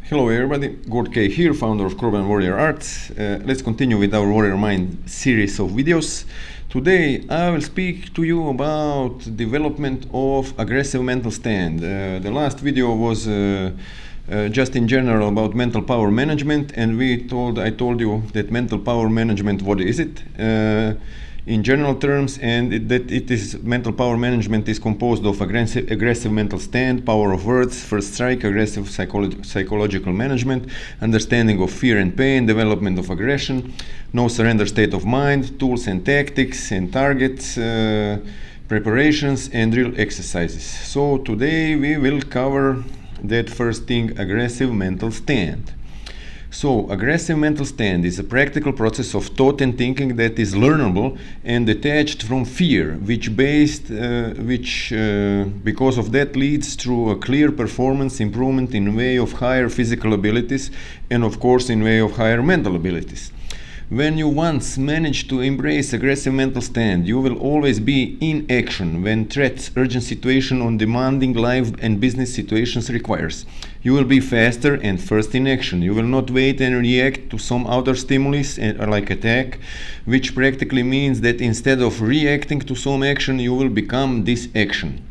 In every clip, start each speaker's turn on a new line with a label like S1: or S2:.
S1: Hello everybody, Gord K here, founder of Kroban Warrior Arts. Let's continue with our Warrior Mind series of videos. Today I will speak to you about development of aggressive mental stand. The last video was just in general about mental power management, and I told you that mental power management, what is it? In general terms, and mental power management is composed of aggressive mental stand, power of words, first strike, aggressive psychological management, understanding of fear and pain, development of aggression, no surrender state of mind, tools and tactics and targets, preparations and real exercises. So today we will cover that first thing, aggressive mental stand. So, aggressive mental stand is a practical process of thought and thinking that is learnable and detached from fear, which because of that leads through a clear performance improvement in way of higher physical abilities and of course in way of higher mental abilities. When you once manage to embrace aggressive mental stand, you will always be in action when threats, urgent situation or demanding life and business situations requires. You will be faster and first in action. You will not wait and react to some outer stimulus like attack, which practically means that instead of reacting to some action, you will become this action.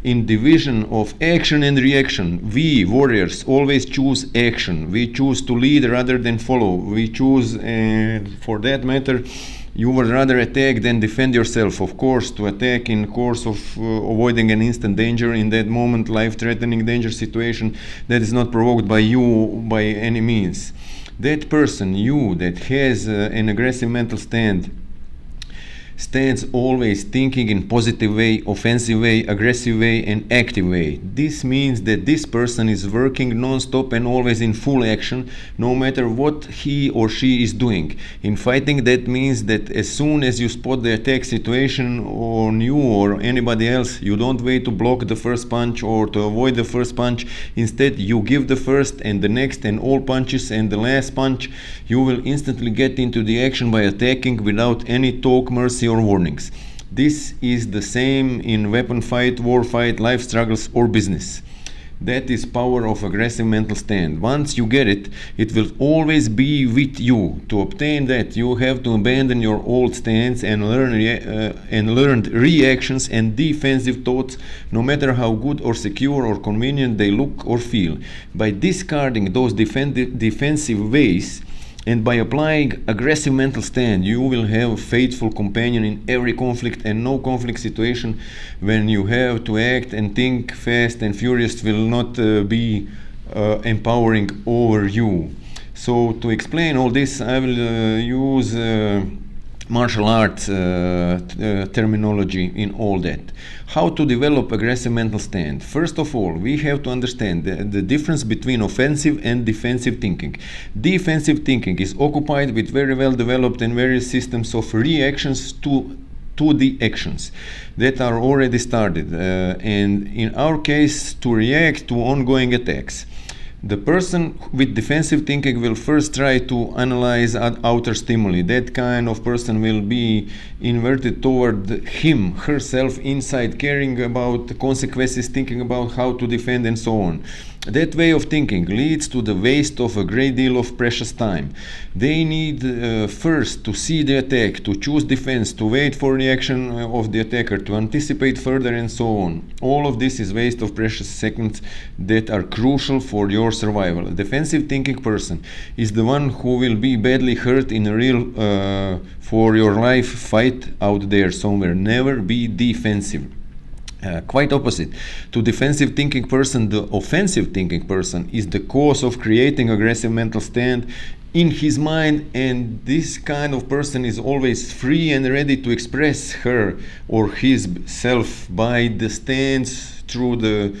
S1: In division of action and reaction, we warriors always choose action. We choose to lead rather than follow. We choose, for that matter, you would rather attack than defend yourself. Of course, to attack in course of avoiding an instant danger in that moment, life-threatening danger situation that is not provoked by you by any means. That person, you, that has an aggressive mental stands always thinking in positive way, offensive way, aggressive way and active way. This means that this person is working non-stop and always in full action, no matter what he or she is doing. In fighting, that means that as soon as you spot the attack situation on you or anybody else, you don't wait to block the first punch or to avoid the first punch. Instead, you give the first and the next and all punches, and the last punch you will instantly get into the action by attacking without any talk, mercy or warnings. This is the same in weapon fight, war fight, life struggles or business. That is power of aggressive mental stand. Once you get it, it will always be with you. To obtain that, you have to abandon your old stance and learned reactions and defensive thoughts, no matter how good or secure or convenient they look or feel. By discarding those defensive ways, and by applying aggressive mental stand, you will have a faithful companion in every conflict, and no conflict situation when you have to act and think fast and furious will not be empowering over you. So to explain all this, I will use martial arts terminology in all that. How to develop aggressive mental stand? First of all, we have to understand the difference between offensive and defensive thinking. Defensive thinking is occupied with very well developed and various systems of reactions to the actions that are already started, and in our case to react to ongoing attacks. The person with defensive thinking will first try to analyze outer stimuli. That kind of person will be inverted toward herself inside, caring about the consequences, thinking about how to defend and so on. That way of thinking leads to the waste of a great deal of precious time. They need first to see the attack, to choose defense, to wait for reaction of the attacker, to anticipate further and so on. All of this is waste of precious seconds that are crucial for your survival. A defensive thinking person is the one who will be badly hurt in a real for your life fight out there somewhere. Never be defensive. Quite opposite. To defensive thinking person, the offensive thinking person is the cause of creating aggressive mental stand in his mind, and this kind of person is always free and ready to express her or his self by the stance through the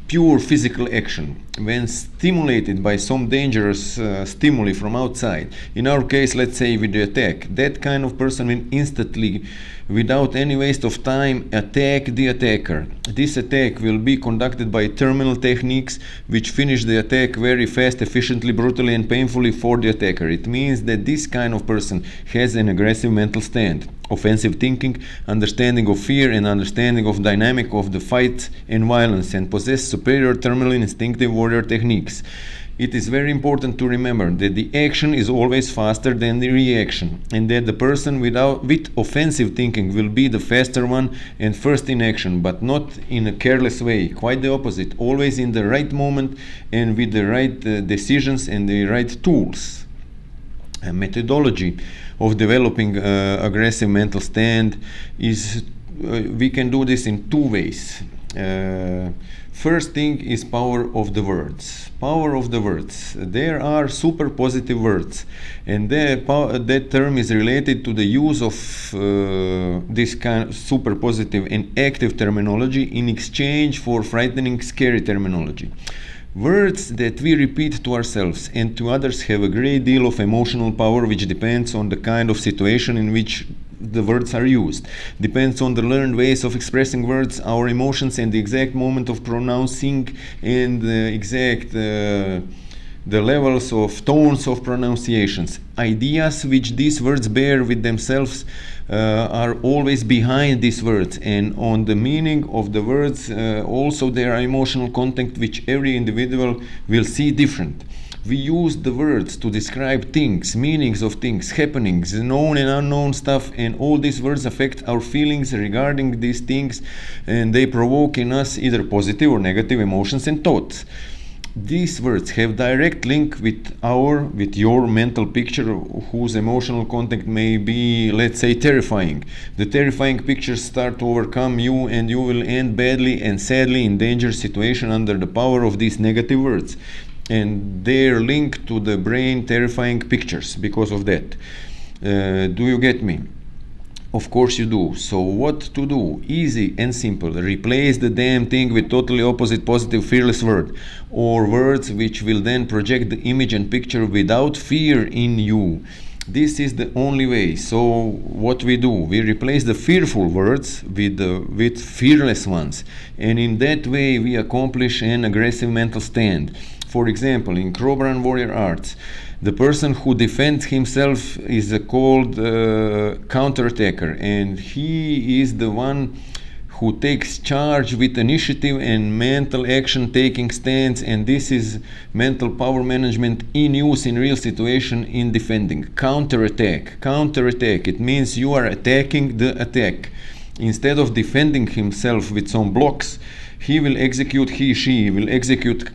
S1: pure physical action. When stimulated by some dangerous stimuli from outside, in our case, let's say with the attack, that kind of person will instantly without any waste of time, attack the attacker. This attack will be conducted by terminal techniques which finish the attack very fast, efficiently, brutally and painfully for the attacker. It means that this kind of person has an aggressive mental stand, offensive thinking, understanding of fear and understanding of dynamic of the fight and violence, and possess superior terminal instinctive warrior techniques. It is very important to remember that the action is always faster than the reaction, and that the person with offensive thinking will be the faster one and first in action, but not in a careless way. Quite the opposite, always in the right moment and with the right decisions and the right tools. A methodology of developing aggressive mental stand is we can do this in two ways. First thing is power of the words. Power of the words. There are super positive words, and that term is related to the use of this kind of super positive and active terminology in exchange for frightening, scary terminology. Words that we repeat to ourselves and to others have a great deal of emotional power, which depends on the kind of situation in which the words are used. Depends on the learned ways of expressing words, our emotions, and the exact moment of pronouncing, and the exact the levels of tones of pronunciations. Ideas which these words bear with themselves are always behind these words, and on the meaning of the words also there are emotional content which every individual will see different. We use the words to describe things, meanings of things, happenings, known and unknown stuff, and all these words affect our feelings regarding these things, and they provoke in us either positive or negative emotions and thoughts. These words have direct link with your mental picture, whose emotional content may be, let's say, terrifying. The terrifying pictures start to overcome you, and you will end badly and sadly in dangerous situation under the power of these negative words and their link to the brain terrifying pictures because of that. Do you get me? Of course you do. So what to do? Easy and simple. Replace the damn thing with totally opposite, positive, fearless word, or words which will then project the image and picture without fear in you. This is the only way. So what we do? We replace the fearful words with fearless ones, and in that way we accomplish an aggressive mental stand. For example, in Krobran warrior arts, the person who defends himself is called counterattacker, and he is the one who takes charge with initiative and mental action taking stance, and this is mental power management in use in real situation in defending. Counterattack. Counterattack. It means you are attacking the attack. Instead of defending himself with some blocks, she will execute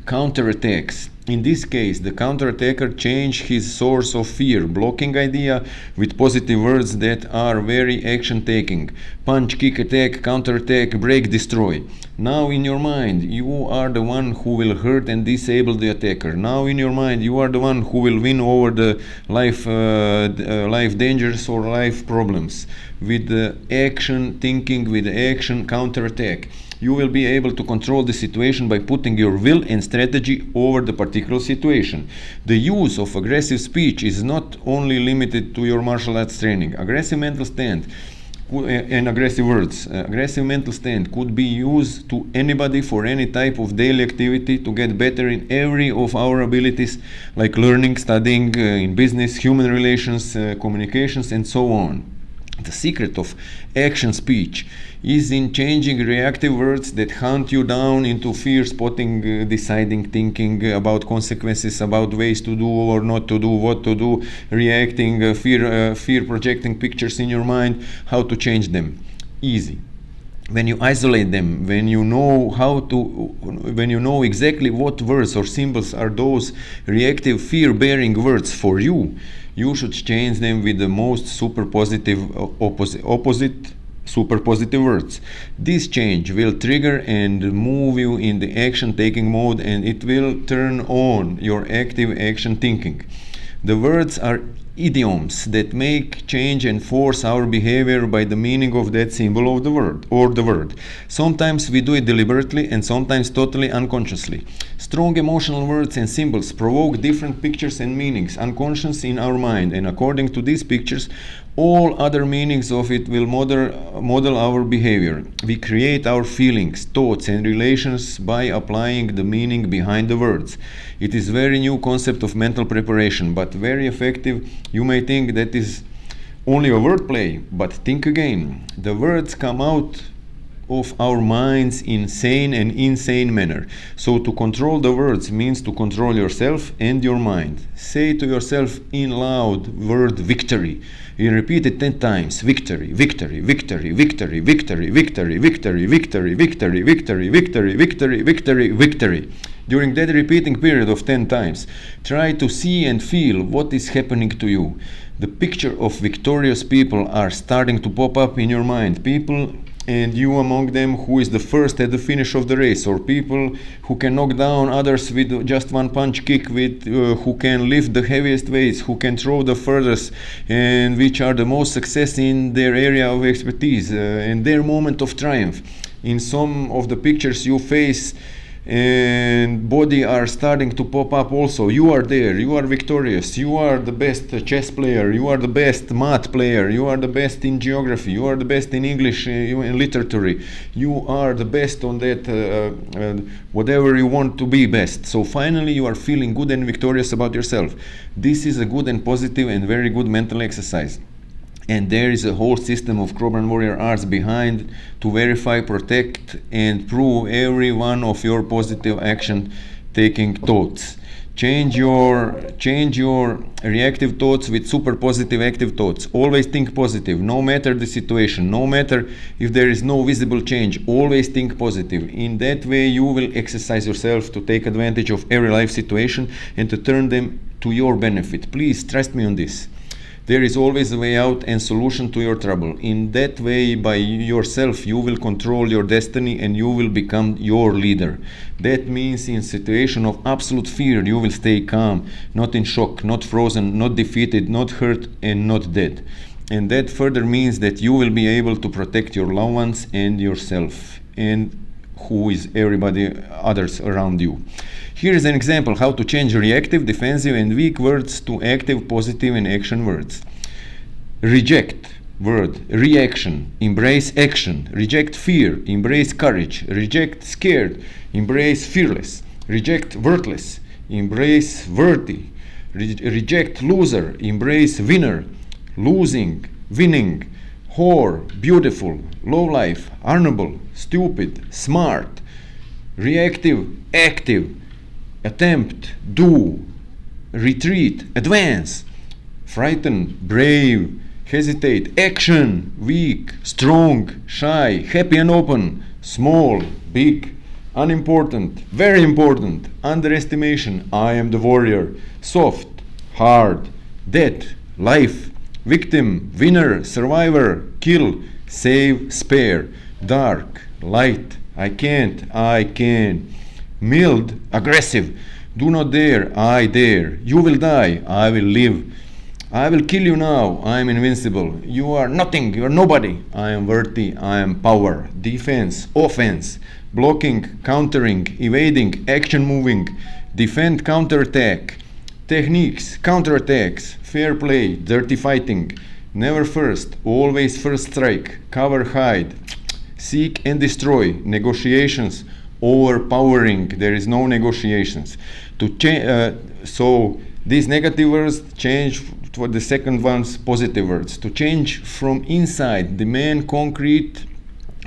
S1: counterattacks. In this case, the counterattacker changed his source of fear, blocking idea, with positive words that are very action-taking. Punch, kick, attack, counterattack, break, destroy. Now in your mind, you are the one who will hurt and disable the attacker. Now in your mind, you are the one who will win over the life dangers or life problems. With the action thinking, with the action counterattack, you will be able to control the situation by putting your will and strategy over the particular situation. The use of aggressive speech is not only limited to your martial arts training. Aggressive mental stand and aggressive words. Aggressive mental stand could be used to anybody for any type of daily activity to get better in every of our abilities, like learning, studying, in business, human relations, communications, and so on. The secret of action speech is in changing reactive words that hunt you down into fear spotting, deciding, thinking about consequences, about ways to do or not to do, what to do, reacting, fear projecting pictures in your mind, how to change them. Easy. When you isolate them, when you know exactly what words or symbols are those reactive fear-bearing words for you, you should change them with the most super positive opposite super positive words. This change will trigger and move you in the action taking mode, and it will turn on your active action thinking. The words are idioms that make change and force our behavior by the meaning of that symbol of the word or the word. Sometimes we do it deliberately and sometimes totally unconsciously. Strong emotional words and symbols provoke different pictures and meanings unconscious in our mind, and according to these pictures, all other meanings of it will model our behavior. We create our feelings, thoughts, and relations by applying the meaning behind the words. It is a very new concept of mental preparation, but very effective. You may think that is only a wordplay, but think again. The words come out of our minds in sane and insane manner. So to control the words means to control yourself and your mind. Say to yourself in loud word victory. You repeat it 10 times. Victory, victory, victory, victory, victory, victory, victory, victory, victory, victory, victory, victory, victory, victory. During that repeating period of 10 times, try to see and feel what is happening to you. The picture of victorious people are starting to pop up in your mind. People, and you among them, who is the first at the finish of the race, or people who can knock down others with just one punch kick, with who can lift the heaviest weights, who can throw the furthest, and which are the most success in their area of expertise, and their moment of triumph. In some of the pictures you face and body are starting to pop up also. You are there, you are victorious, you are the best chess player, you are the best math player, you are the best in geography, you are the best in English, in literature, you are the best on that whatever you want to be best. So finally you are feeling good and victorious about yourself. This is a good and positive and very good mental exercise. And there is a whole system of Cobra Warrior Arts behind to verify, protect, and prove every one of your positive action taking thoughts. Change your reactive thoughts with super positive active thoughts. Always think positive, no matter the situation, no matter if there is no visible change. Always think positive. In that way you will exercise yourself to take advantage of every life situation and to turn them to your benefit. Please trust me on this. There is always a way out and solution to your trouble. In that way, by yourself, you will control your destiny and you will become your leader. That means in situation of absolute fear, you will stay calm, not in shock, not frozen, not defeated, not hurt, and not dead. And that further means that you will be able to protect your loved ones and yourself, and who is everybody others around you. Here is an example how to change reactive, defensive, and weak words to active, positive, and action words. Reject word, reaction, embrace action. Reject fear, embrace courage. Reject scared, embrace fearless. Reject worthless, embrace worthy. Reject loser, embrace winner. Losing, winning. Whore, beautiful. Low life, honorable, stupid, smart. Reactive, active. Attempt, do, retreat, advance, frighten, brave, hesitate, action, weak, strong, shy, happy and open, small, big, unimportant, very important, underestimation, I am the warrior, soft, hard, death, life, victim, winner, survivor, kill, save, spare, dark, light, I can't, I can. Mild, aggressive, do not dare, I dare. You will die, I will live. I will kill you now, I am invincible. You are nothing, you are nobody. I am worthy, I am power. Defense, offense, blocking, countering, evading, action moving, defend, counterattack, techniques, counterattacks, fair play, dirty fighting, never first, always first strike, cover, hide, seek and destroy, negotiations, overpowering, there is no negotiations. So these negative words change for the second ones positive words. To change from inside, the main concrete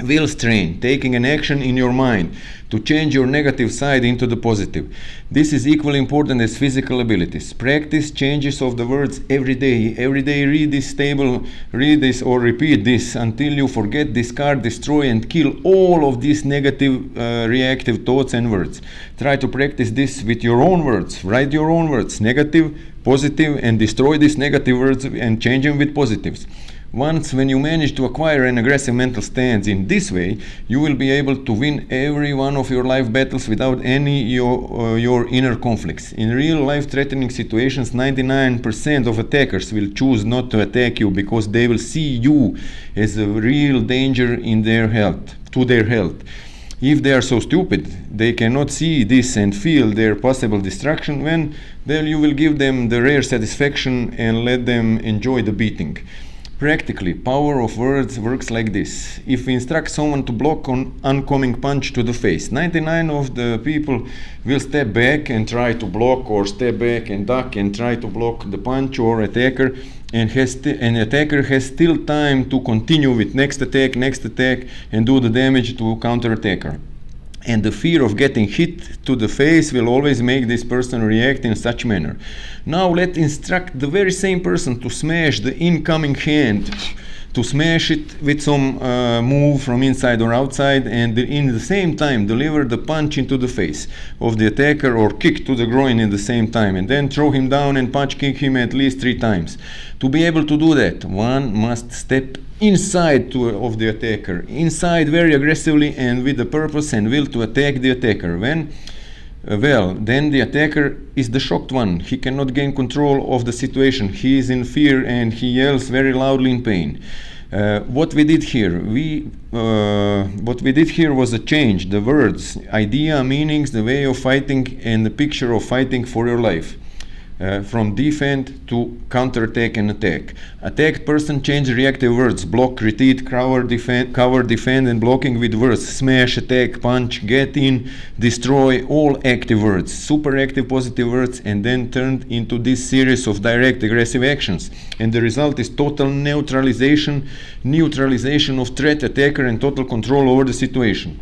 S1: will strain, taking an action in your mind to change your negative side into the positive. This is equally important as physical abilities. Practice changes of the words every day. Every day read this table, read this or repeat this until you forget, discard, destroy and kill all of these negative reactive thoughts and words. Try to practice this with your own words. Write your own words, negative, positive, and destroy these negative words and change them with positives. Once when you manage to acquire an aggressive mental stance in this way, you will be able to win every one of your life battles without any your inner conflicts. In real life threatening situations, 99% of attackers will choose not to attack you because they will see you as a real danger in their health, to their health. If they are so stupid they cannot see this and feel their possible destruction, then you will give them the rare satisfaction and let them enjoy the beating. Practically, power of words works like this. If we instruct someone to block an oncoming punch to the face, 99 of the people will step back and try to block, or step back and duck and try to block the punch or attacker, and an attacker has still time to continue with next attack, and do the damage to counter-attacker. And the fear of getting hit to the face will always make this person react in such manner. Now let's instruct the very same person to smash the incoming hand, to smash it with some move from inside or outside, and in the same time deliver the punch into the face of the attacker, or kick to the groin in the same time, and then throw him down and punch kick him at least 3 times. To be able to do that, one must step inside of the attacker, inside very aggressively and with the purpose and will to attack the attacker. Then the attacker is the shocked one. He cannot gain control of the situation. He is in fear and he yells very loudly in pain. What we did here was a change. The words, idea, meanings, the way of fighting, and the picture of fighting for your life. From defend to counterattack and attack. Attacked person change reactive words: block, retreat, cover, defend, and blocking with words: smash, attack, punch, get in, destroy, all active words, super active positive words, and then turned into this series of direct aggressive actions. And the result is total neutralization of threat, attacker, and total control over the situation.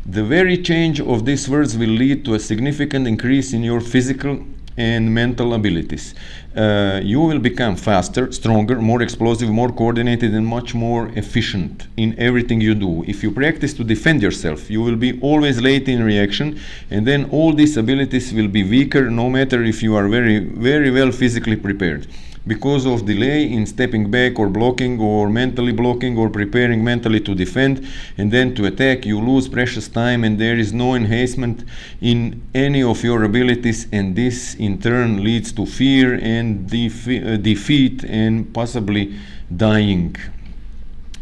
S1: The very change of these words will lead to a significant increase in your physical and mental abilities. You will become faster, stronger, more explosive, more coordinated, and much more efficient in everything you do. If you practice to defend yourself, you will be always late in reaction, and then all these abilities will be weaker, no matter if you are very, very well physically prepared. Because of delay in stepping back or blocking or mentally blocking or preparing mentally to defend and then to attack, you lose precious time and there is no enhancement in any of your abilities, and this in turn leads to fear and defeat and possibly dying.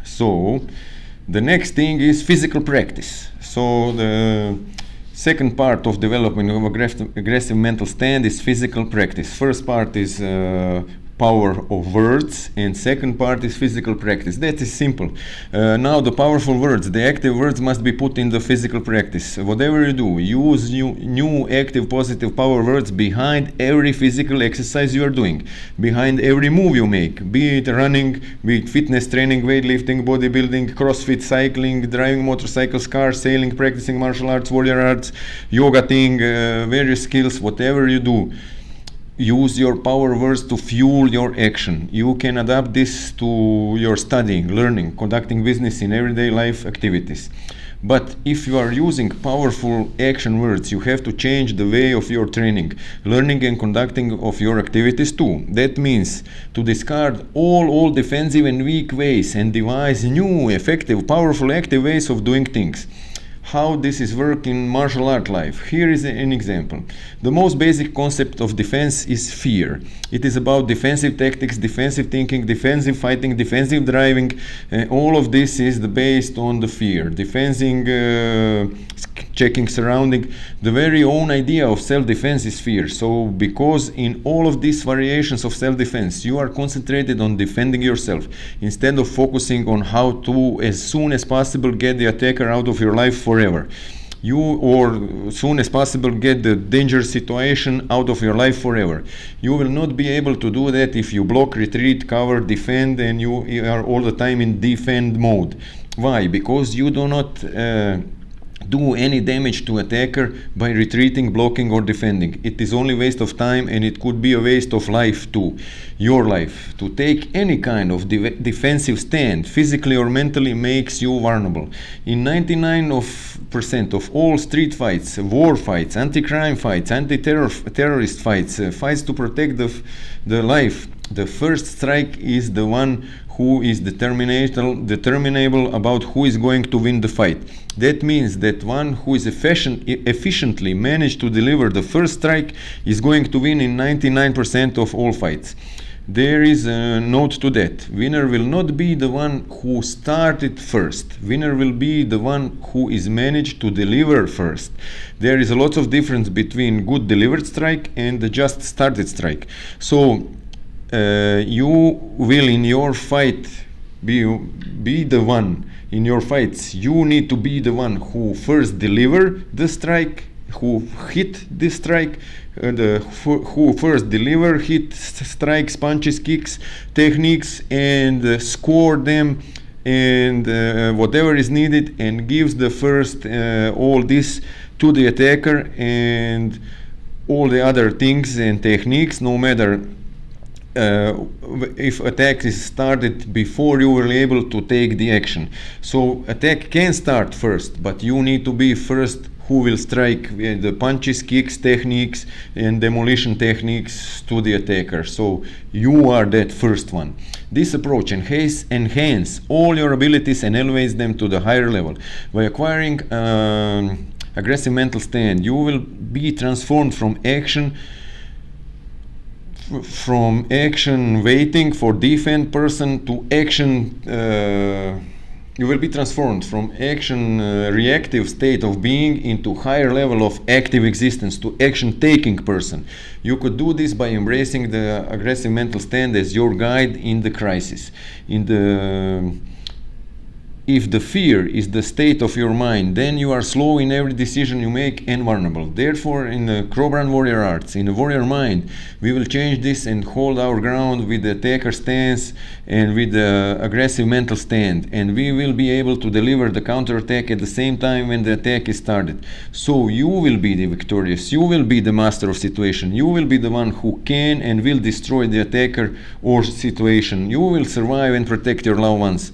S1: So the next thing is physical practice. So the second part of development of aggressive mental stand is physical practice. First part is power of words, and second part is physical practice. That is simple. Now the powerful words, the active words, must be put in the physical practice. Whatever you do, use new active positive power words behind every physical exercise you are doing, behind every move you make, be it running, be it fitness training, weightlifting, bodybuilding, crossfit, cycling, driving motorcycles, cars, sailing, practicing martial arts, warrior arts, yoga thing, various skills. Whatever you do, use your power words to fuel your action. You can adapt this to your studying, learning, conducting business in everyday life activities. But if you are using powerful action words, you have to change the way of your training, learning, and conducting of your activities too. That means to discard all defensive and weak ways and devise new, effective, powerful, active ways of doing things. How this is work in martial art life. Here is an example. The most basic concept of defense is fear. It is about defensive tactics, defensive thinking, defensive fighting, defensive driving. All of this is based on the fear. Defending, checking surrounding. The very own idea of self-defense is fear. So because in all of these variations of self-defense, you are concentrated on defending yourself instead of focusing on how to, as soon as possible, get the attacker out of your life forever. Or soon as possible get the dangerous situation out of your life forever. You will not be able to do that if you block, retreat, cover, defend, and you are all the time in defend mode. Why? Because you do not do any damage to attacker by retreating, blocking, or defending. It is only waste of time, and it could be a waste of life too, your life. To take any kind of defensive stand, physically or mentally, makes you vulnerable. In 99% of all street fights, war fights, anti-crime fights, anti-terrorist fights, fights to protect the life, the first strike is the one who is determinable about who is going to win the fight. That means that one who is efficiently managed to deliver the first strike is going to win in 99% of all fights. There is a note to that. Winner will not be the one who started first. Winner will be the one who is managed to deliver first. There is a lot of difference between good delivered strike and the just started strike. So you will in your fight be the one in your fights. You need to be the one who first deliver the strike, who hit the strike, who first deliver hit strikes, punches, kicks, techniques, and score them, and whatever is needed, and gives the first all this to the attacker, and all the other things and techniques, no matter if attack is started before you were able to take the action. So attack can start first, but you need to be first who will strike the punches, kicks, techniques, and demolition techniques to the attacker. So you are that first one. This approach enhance all your abilities and elevates them to the higher level. By acquiring aggressive mental stand, you will be transformed from action waiting for defend person to action. You will be transformed from action reactive state of being into higher level of active existence, to action taking person. You could do this by embracing the aggressive mental stand as your guide in the crisis. If the fear is the state of your mind, then you are slow in every decision you make and vulnerable. Therefore, in the Krobran warrior arts, in the warrior mind, we will change this and hold our ground with the attacker stance and with the aggressive mental stand, and we will be able to deliver the counterattack at the same time when the attack is started. So you will be the victorious, you will be the master of situation, you will be the one who can and will destroy the attacker or situation. You will survive and protect your loved ones,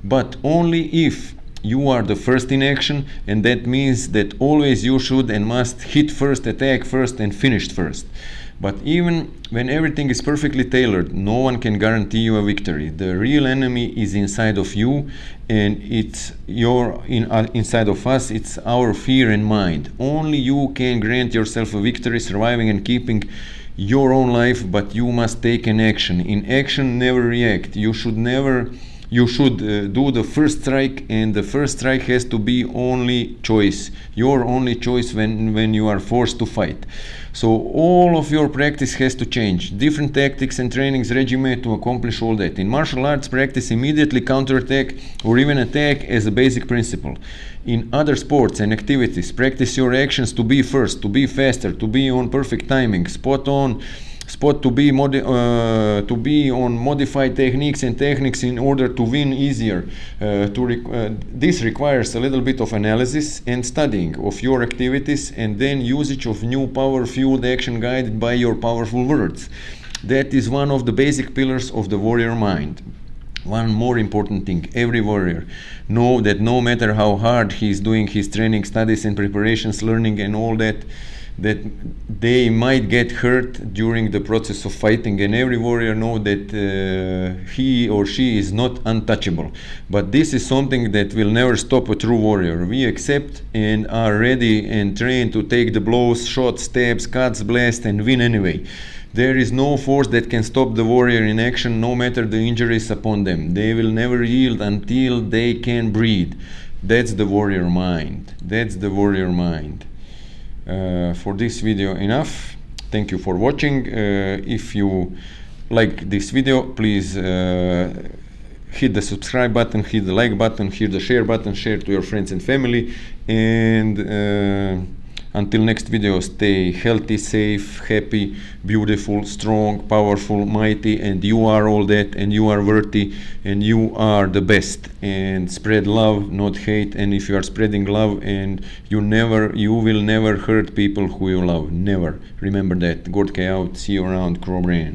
S1: but only if you are the first in action, and that means that always you should and must hit first, attack first, and finish first. But even when everything is perfectly tailored, no one can guarantee you a victory. The real enemy is inside of you, and it's inside of us. It's our fear and mind. Only you can grant yourself a victory, surviving and keeping your own life, but you must take an action. In action, never react. You should do the first strike, and the first strike has to be only choice, your only choice when you are forced to fight. So all of your practice has to change. Different tactics and trainings regime to accomplish all that. In martial arts, practice immediately counterattack or even attack as a basic principle. In other sports and activities, practice your actions to be first, to be faster, to be on perfect timing, to be on modified techniques in order to win easier. This requires a little bit of analysis and studying of your activities, and then usage of new power-fueled action guided by your powerful words. That is one of the basic pillars of the warrior mind. One more important thing: every warrior know that no matter how hard he is doing his training, studies and preparations, learning and all that they might get hurt during the process of fighting, and every warrior know that he or she is not untouchable. But this is something that will never stop a true warrior. We accept and are ready and trained to take the blows, shots, stabs, cuts, blasts, and win anyway. There is no force that can stop the warrior in action, no matter the injuries upon them. They will never yield until they can breathe. That's the warrior mind. That's the warrior mind. For this video enough. Thank you for watching. If you like this video, please hit the subscribe button, hit the like button, hit the share button, share to your friends and family, and until next video, stay healthy, safe, happy, beautiful, strong, powerful, mighty, and you are all that, and you are worthy, and you are the best. And spread love, not hate. And if you are spreading love, and you will never hurt people who you love. Never. Remember that. Gortka out. See you around. Krobran.